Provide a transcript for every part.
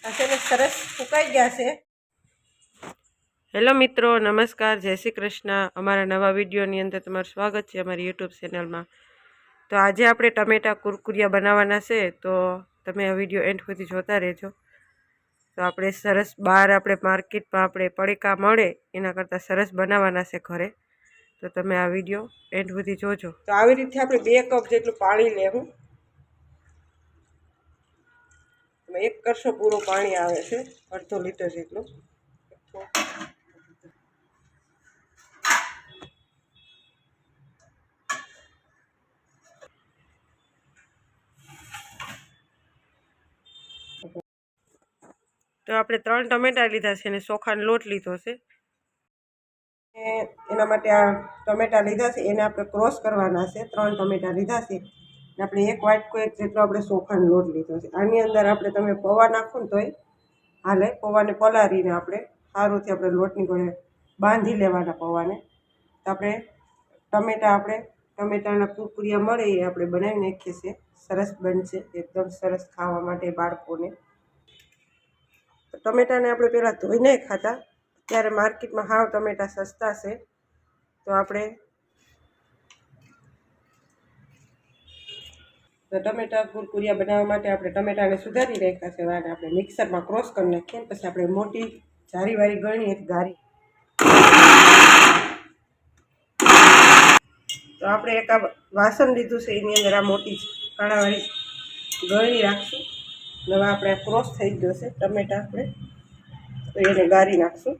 આ સરસ ફૂંકાઈ ગયા છે। હેલો મિત્રો, નમસ્કાર, જય શ્રી કૃષ્ણ। અમારા નવા વિડીયોની અંદર તમારું સ્વાગત છે અમારી યુટ્યુબ ચેનલમાં। તો આજે આપણે ટમેટા કુરકુરિયા બનાવવાના છે, તો તમે આ વિડીયો એન્ડ સુધી જોતા રહેજો। તો આપણે સરસ બહાર આપણે માર્કેટમાં આપણે પડીકા મળે એના કરતાં સરસ બનાવવાના છે ઘરે, તો તમે આ વિડીયો એન્ડ સુધી જોજો। તો આવી રીતે આપણે 2 કપ જેટલું પાણી લેવું। 1 કરશો પૂરું પાણી આવે છે, અડધો લીટર જેટલું। તો આપણે 3 ટમેટા લીધા છે અને ચોખાનો લોટ લીધો છે। એના માટે આ ટમેટા લીધા છે, એને આપણે ક્રોસ કરવાના છે। 3 ટમેટા લીધા છે અને આપણે 1 વાટકો જેટલો આપણે ચોખાનો લોટ લીધો છે। આની અંદર આપણે તમે પૌવા નાખો ને તોય હાલે। પૌવાને પલાળીને આપણે સારુંથી આપણે લોટની ગોળે બાંધી લેવાના પૌવાને। તો આપણે ટમેટાના કુરકુરિયા મળે એ આપણે બનાવી નાખીએ છીએ। સરસ બનશે, એકદમ સરસ ખાવા માટે બાળકોને। ટમેટાને આપણે પહેલાં ધોઈને ખાતા, ત્યારે માર્કેટમાં હાવ ટમેટા સસ્તા છે। તો ટમેટા કુરકુરિયા બનાવવા માટે આપણે ટમેટાને સુધારી રાખ્યા છે અને આપણે મિક્સરમાં ક્રોસ કરી નાખીએ। પછી આપણે મોટી જારીવાળી ગળણી ગારી, તો આપણે એક આ વાસણ લીધું છે, એની અંદર આ મોટી કાણાવાળી ગળણી રાખશું। હવે આપણે ક્રોસ થઈ ગયો છે ટમેટા, આપણે તો એને ગાળી નાખશું।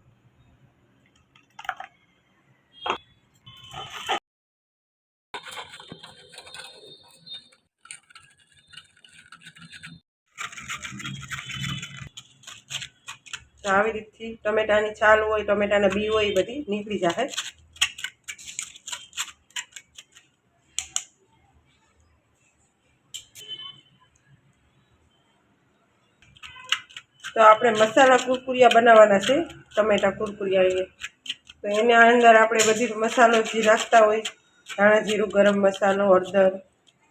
તો આવી રીતથી ટમેટાની છાલ હોય, ટમેટાના બી હોય, એ બધી નીકળી જાય। તો આપણે મસાલા કુરકુરિયા બનાવવાના છે, ટમેટા કુરકુરિયા। તો એના અંદર આપણે બધી મસાલો જે નાખતા હોય, ધાણા જીરું, ગરમ મસાલો, હળદર,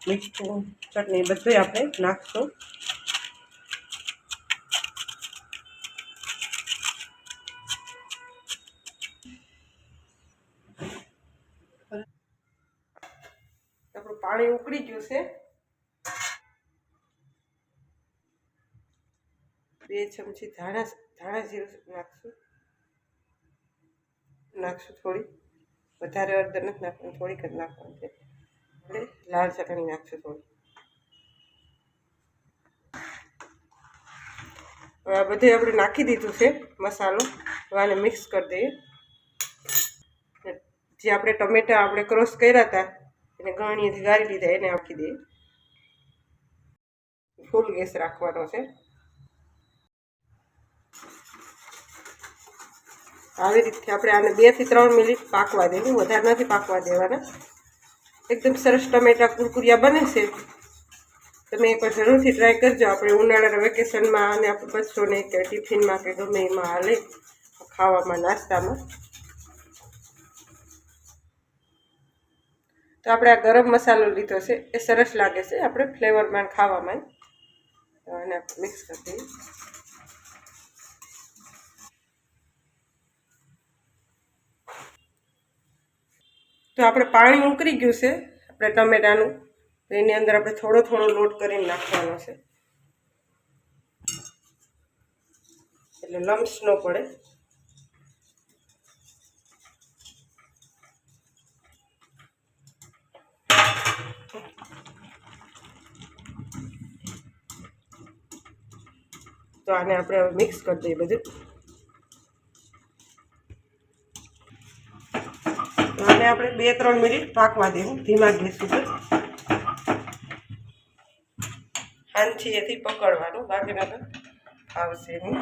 મીઠું, ચટણી બધું આપણે નાખશું। આપણું પાણી ઉકળી ગયું છે। 2 ચમચી ધાણા જીરું નાખશું થોડી વધારે, હળદર નથી નાખવાની, થોડીક જ નાખવાની છે। આપણે લાલ ચટણી નાખશું થોડી। હવે આ બધું આપણે નાખી દીધું છે મસાલો। હવે આને મિક્સ કરી દઈએ। જે આપણે ટમેટા આપણે ક્રોસ કર્યા હતા એને ગળણીથી ગાળી લીધા, એને નાખી દઈએ। ફૂલ ગેસ રાખવાનો છે। આવી રીતે આપણે આને 2 થી 3 મિનિટ પાકવા દેવું, વધારે નથી પાકવા દેવાના। એકદમ સરસ ટમેટા કુરકુરિયા બને છે, તમે એકવાર જરૂરથી ટ્રાય કરજો। આપણે ઉનાળાના વેકેશનમાં અને આપણે બચ્ચોને કે ટિફિનમાં કે ગમે એમાં હાલે ખાવામાં, નાસ્તામાં। તો આપણે આ ગરમ મસાલો લીધો છે, એ સરસ લાગે છે આપણે ફ્લેવરમાં ખાવામાં। અને મિક્સ કરી દઈએ। તો આપણે પાણી ઉકળી ગયું છે આપણે ટમેટાનું, તો એની અંદર આપણે થોડો થોડો લોટ કરીને નાખવાનો છે, એટલે લમ્સ ન પડે। તો આને આપણે હવે મિક્સ કરી દઈએ બધું। આને આપણે 2-3 મિનિટ પાકવા દેવું ધીમા ગેસ ઉપર। હાથથી એથી પકડવાનું, બાકીના તો આવશે નહીં।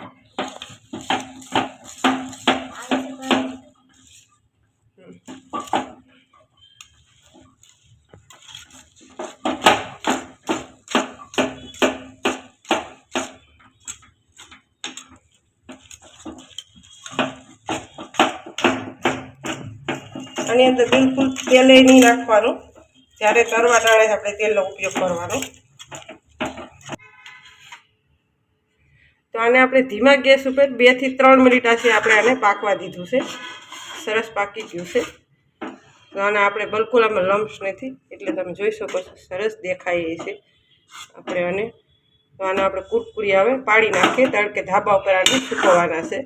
આની અંદર બિલકુલ તેલ નહીં નાખવાનું, જ્યારે તરવા ટાણે આપણે તેલનો ઉપયોગ કરવાનો। તો આને આપણે ધીમા ગેસ ઉપર 2 થી 3 મિનિટ આપણે આને પાકવા દીધું છે. સરસ પાકી ગયું છે. તો આને આપણે બિલકુલ આમાં લમ્સ નથી, એટલે તમે જોઈ શકો છો સરસ દેખાય છે આપણે. આને તો આને આપણે કુરકુરી આવે પાડી નાખીએ, કારણ કે ધાબા ઉપર આને સૂકવવાના છે.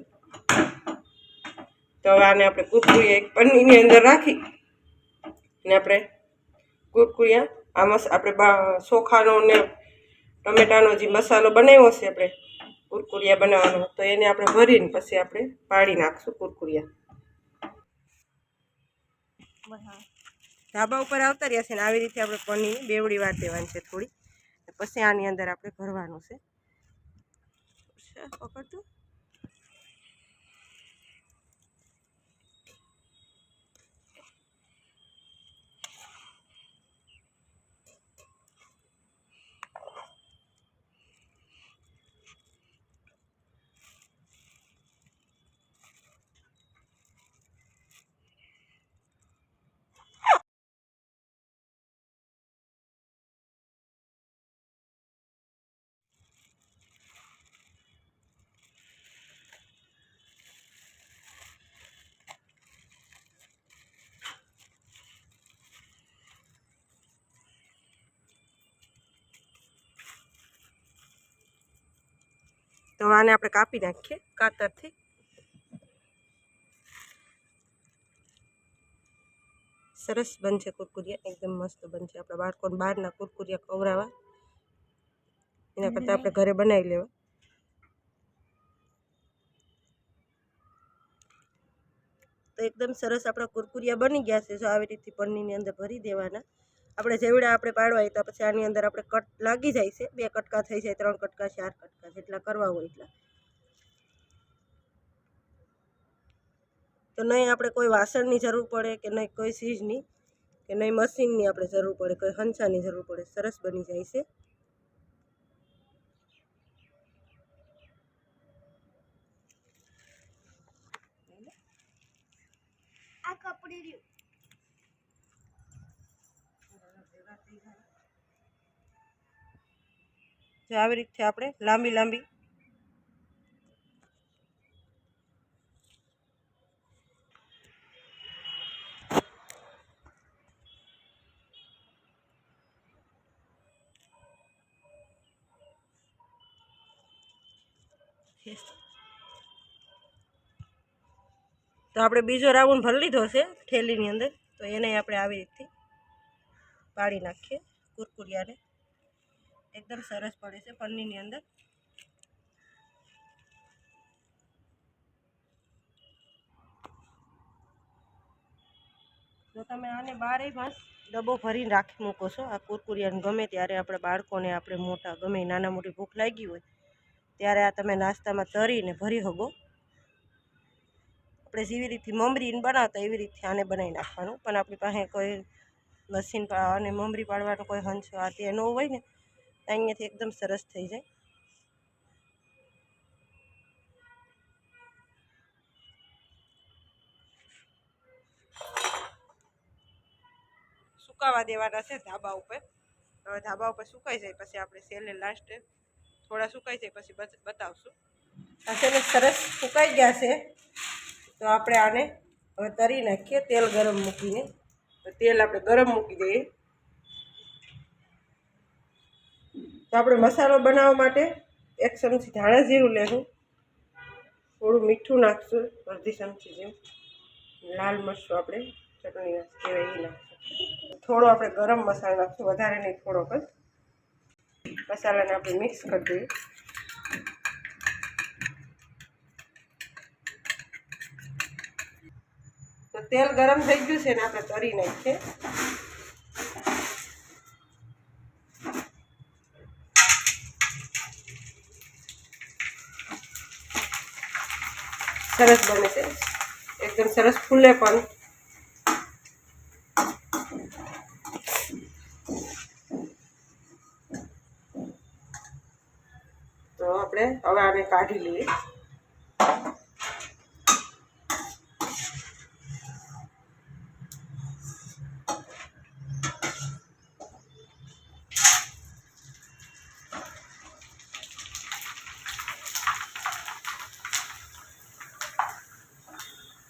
તો હવે આને આપણે કુરકુરી એક પન્નીની અંદર રાખી અને આપણે કુરકુરિયા આમાં આપણે ચોખાનો ને ટમેટાનો જે મસાલો બનાવ્યો છે આપણે કુરકુરિયા બનાવવાનો, તો એને આપણે ભરીને પછી આપણે પાડી નાખશું કુરકુરિયા. ધાબા ઉપર આવતા રહ્યા છે ને આવી રીતે આપણે પનીરની બેવડી વાર દેવાની છે થોડી, પછી આની અંદર આપણે ભરવાનું છે. પકડતું તો આને આપણે કાપી નાખીએ કાતરથી. સરસ બનશે કુરકુરિયા, એકદમ મસ્ત બનશે. આપણા બાળકોને બહારના કુરકુરિયા ખવડાવવા એના કરતાં આપણે ઘરે બનાવી લેવા. તો એકદમ સરસ આપણા કુરકુરિયા બની ગયા છે. જો આવી રીતે પનીરની અંદર ભરી દેવાના. આપણે જેવડા આપણે પાડવા હોય તો પછી આની અંદર આપણે કટ લાગી જાય છે. 2 કટકા થઈ જાય, 3 કટકા, 4 કટકા જેટલા કરવા હોય એટલા. તો નહીં આપણે કોઈ વાસણની જરૂર પડે કે નહીં કોઈ ચીજની કે નહીં મશીનની આપણે જરૂર પડે, કોઈ હંચાની જરૂર પડે. સરસ બની જાય છે. જો આવી રીતે આપણે લાંબી લાંબી તો આપણે બીજો રાઉન્ડ ભરી લીધો છે થેલીની અંદર. તો એને આપણે આવી રીતે પાડી નાખીએ કુરકુરિયાને. એકદમ સરસ પડે છે પનીરની અંદર. તો તમે આને 12 માસ ડબ્બો ભરીને રાખી મૂકો છો આ કુરકુરિયાને. ગમે ત્યારે આપણે બાળકોને, આપણે મોટા, ગમે નાના મોટી ભૂખ લાગી હોય ત્યારે આ તમે નાસ્તામાં તરીને ભરી શકો. આપણે જેવી રીતે મમરીને બનાવતા એવી રીતે આને બનાવી નાખવાનું. પણ આપણી પાસે કોઈ મશીન અને મમરી પાડવાનો કોઈ હંચો આ તે ન હોય ને, તો અહીંયાથી એકદમ સરસ થઈ જાય. સુકાવા દેવાના છે ધાબા ઉપર. હવે ધાબા ઉપર સુકાઈ જાય પછી આપણે છેલ્લે લાસ્ટ થોડા સુકાઈ જાય પછી બતાવશું. આ છેલ્લે સરસ સુકાઈ ગયા છે. તો આપણે આને હવે તરી નાખીએ તેલ ગરમ મૂકીને. તો તેલ આપણે ગરમ મૂકી દઈએ. તો આપણે મસાલો બનાવવા માટે 1 ચમચી ધાણા જીરું લેશું, થોડું મીઠું નાખશું, અડધી ચમચી જેવું લાલ મરચું આપણે ચટણી કહેવાય એ નાખશું, થોડો આપણે ગરમ મસાલો નાખશું, વધારે નહીં, થોડોક જ. મસાલાને આપણે મિક્સ કરી દઈએ. તો તેલ ગરમ થઈ ગયું છે ને આપણે તરી નાખીએ. સરસ બને છે, એકદમ સરસ ફૂલે પણ. તો આપણે હવે આને કાઢી લઈએ.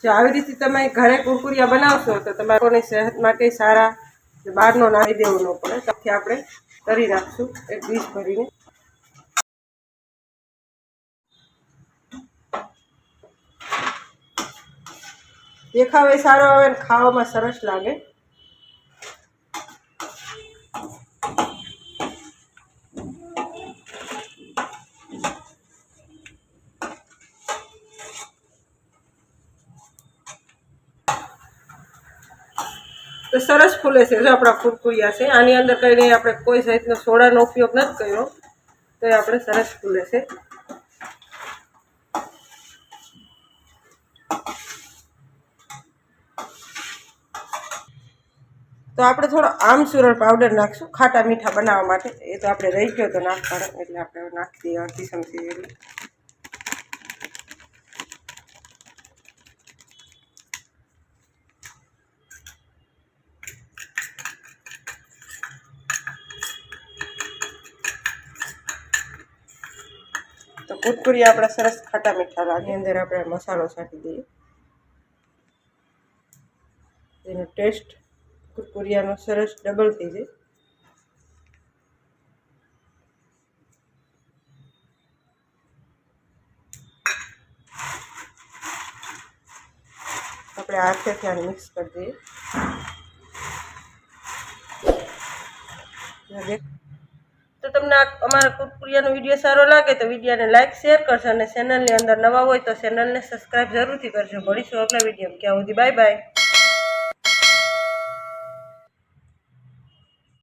જો આવી રીતે તમે ઘરે કુરકુરિયા બનાવશો તો તમારી સેહત માટે સારા, બહારનો નાખી દેવું ન પડે. ત્યાંથી આપણે તરી નાખશું એક ડીશ ભરીને. દેખાવે સારો આવે ને ખાવામાં સરસ લાગે. તો સરસ ફૂલે છે. જો આપણા કુરકુરિયા છે, આની અંદર કંઈ નહીં, આપણે કોઈ જાતનો સોડાનો ઉપયોગ નથી કર્યો, તો એ આપણે સરસ ફૂલે છે. તો આપણે થોડો આમચૂરણ પાવડર નાખશું ખાટા મીઠા બનાવવા માટે. એ તો આપણે રહી ગયો તો નાખવાનો, એટલે આપણે નાખી દઈએ અડધી ચમચી જેટલી. તો કુરકુરિયા આપણા સરસ ખાટા મીઠા લાગે. અંદર આપણે મસાલો છાંટી દઈએ, એનો ટેસ્ટ કુરકુરિયાનો સરસ ડબલ થઈ જાય. આપણે હાથેથી આને મિક્સ કરી દઈએ. તો તમને અમારા કુરકુરિયાનો વિડીયો સારો લાગે તો વિડીયોને લાઇક શેર કરશો, અને ચેનલની અંદર નવા હોય તો ચેનલને સબસ્ક્રાઈબ જરૂરથી કરજો. મળીશું આગલા વિડીયોમાં. ત્યાં સુધી બાય બાય.